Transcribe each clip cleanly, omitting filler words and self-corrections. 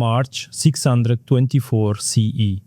March 624 CE.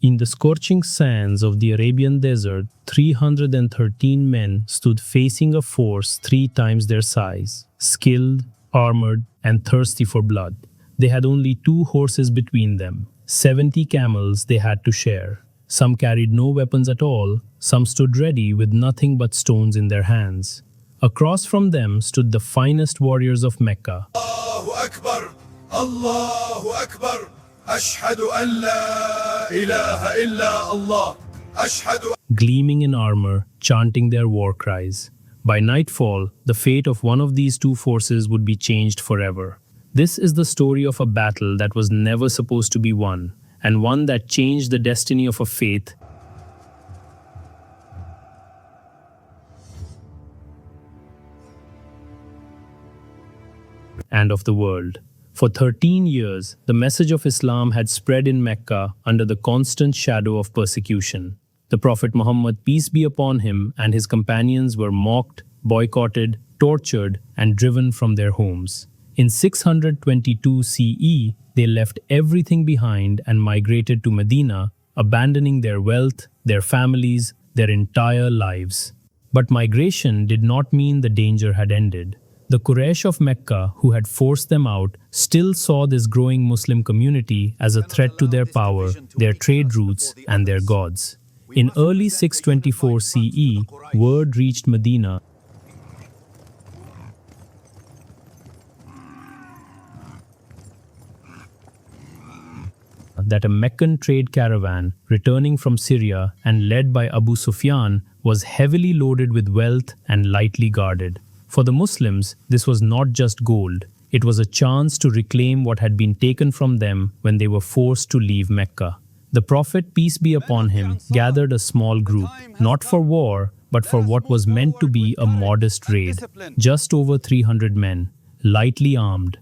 In the scorching sands of the Arabian desert, 313 men stood facing a force 3 times their size, skilled, armored, and thirsty for blood. They had only 2 horses between them. 70 camels they had to share. Some carried no weapons at all, some stood ready with nothing but stones in their hands. Across from them stood the finest warriors of Mecca. Allahu Akbar, Allahu Akbar, Ashhadu an la ilaha illa Allah, Ashhadu. Gleaming in armor, chanting their war cries. By nightfall, the fate of one of these 2 forces would be changed forever. This is the story of a battle that was never supposed to be won, and one that changed the destiny of a faith and of the world. For 13 years, the message of Islam had spread in Mecca under the constant shadow of persecution. The Prophet Muhammad, peace be upon him, and his companions were mocked, boycotted, tortured, and driven from their homes. In 622 CE, they left everything behind and migrated to Medina, abandoning their wealth, their families, their entire lives. But migration did not mean the danger had ended. The Quraysh of Mecca, who had forced them out, still saw this growing Muslim community as a threat to their power, their trade routes, and their gods. In early 624 CE, word reached Medina that a Meccan trade caravan, returning from Syria and led by Abu Sufyan, was heavily loaded with wealth and lightly guarded. For the Muslims, this was not just gold. It was a chance to reclaim what had been taken from them when they were forced to leave Mecca. The Prophet, peace be upon him, gathered a small group, not for war, but for what was meant to be a modest raid. Just over 300 men, lightly armed.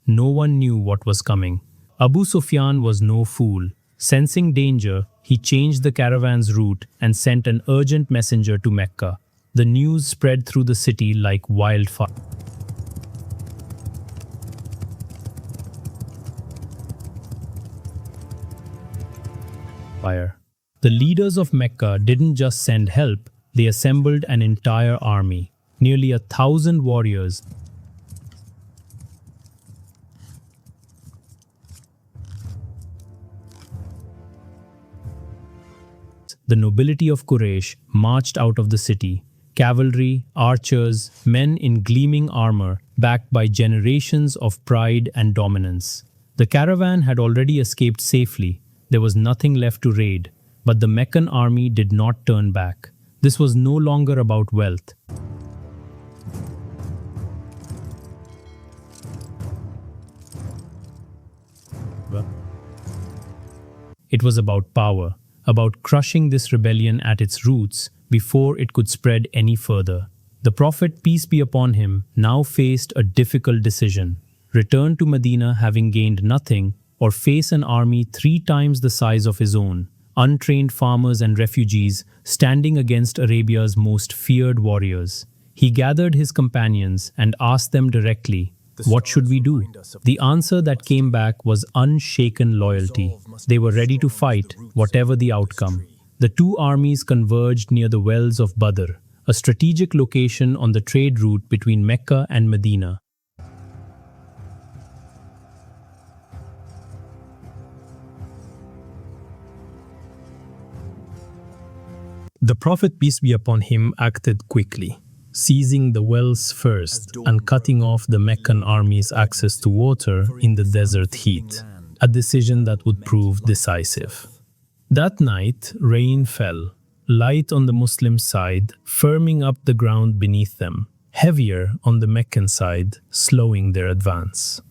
No one knew what was coming. Abu Sufyan was no fool. Sensing danger, he changed the caravan's route and sent an urgent messenger to Mecca. The news spread through the city like wildfire. The leaders of Mecca didn't just send help, they assembled an entire army. Nearly 1,000 warriors. The nobility of Quraysh marched out of the city. Cavalry, archers, men in gleaming armor, backed by generations of pride and dominance. The caravan had already escaped safely. There was nothing left to raid, but the Meccan army did not turn back. This was no longer about wealth. It was about power, about crushing this rebellion at its roots before it could spread any further. The Prophet, peace be upon him, now faced a difficult decision: return to Medina having gained nothing, or face an army 3 times the size of his own, untrained farmers and refugees standing against Arabia's most feared warriors. He gathered his companions and asked them directly, "What should we do?" The answer that came back was unshaken loyalty. They were ready to fight, whatever the outcome. The 2 armies converged near the wells of Badr, a strategic location on the trade route between Mecca and Medina. The Prophet, peace be upon him, acted quickly, seizing the wells first and cutting off the Meccan army's access to water in the desert heat, a decision that would prove decisive. That night, rain fell, light on the Muslim side, firming up the ground beneath them, heavier on the Meccan side, slowing their advance.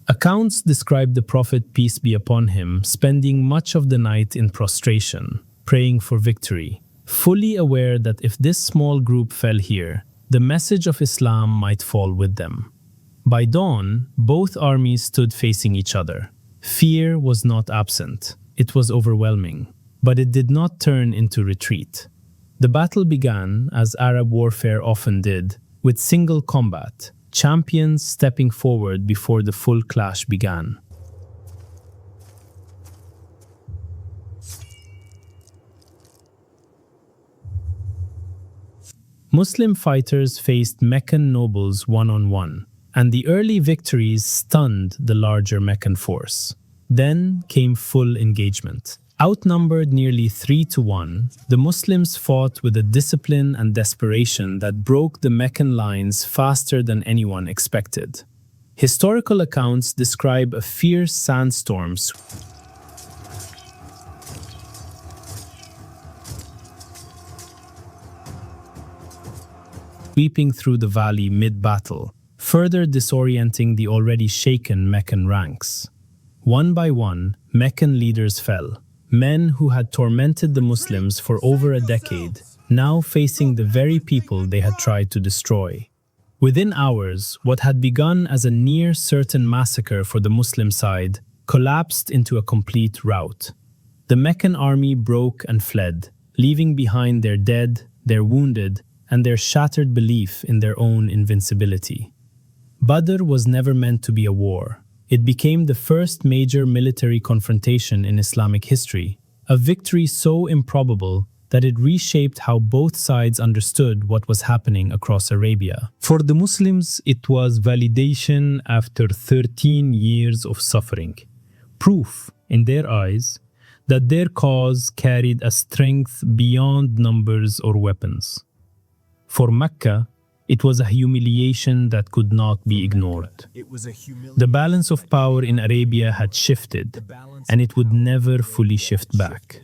Accounts describe the Prophet, peace be upon him, spending much of the night in prostration, praying for victory, fully aware that if this small group fell here, the message of Islam might fall with them. By dawn, both armies stood facing each other. Fear was not absent. It was overwhelming, but it did not turn into retreat. The battle began, as Arab warfare often did, with single combat, champions stepping forward before the full clash began. Muslim fighters faced Meccan nobles one-on-one, and the early victories stunned the larger Meccan force. Then came full engagement. Outnumbered nearly 3-1, the Muslims fought with a discipline and desperation that broke the Meccan lines faster than anyone expected. Historical accounts describe a fierce sandstorm sweeping through the valley mid-battle, further disorienting the already shaken Meccan ranks. One by one, Meccan leaders fell. Men who had tormented the Muslims for over a decade, now facing the very people they had tried to destroy. Within hours, what had begun as a near-certain massacre for the Muslim side collapsed into a complete rout. The Meccan army broke and fled, leaving behind their dead, their wounded, and their shattered belief in their own invincibility. Badr was never meant to be a war. It became the first major military confrontation in Islamic history, a victory so improbable that it reshaped how both sides understood what was happening across Arabia. For the Muslims, it was validation after 13 years of suffering, proof, in their eyes, that their cause carried a strength beyond numbers or weapons. For Mecca, it was a humiliation that could not be ignored. The balance of power in Arabia had shifted, and it would never fully shift back.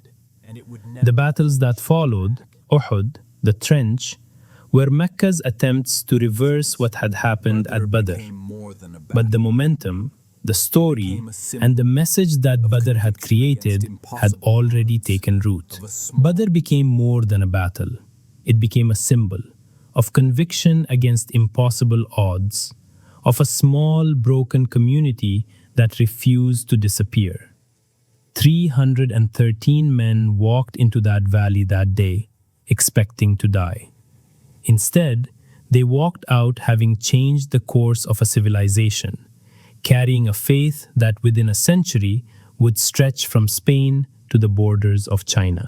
The battles that followed, Uhud, the trench, were Mecca's attempts to reverse what had happened at Badr. But the momentum, the story, and the message that Badr had created had already taken root. Badr became more than a battle. It became a symbol of conviction against impossible odds, of a small, broken community that refused to disappear. 313 men walked into that valley that day, expecting to die. Instead, they walked out having changed the course of a civilization, carrying a faith that within a century would stretch from Spain to the borders of China.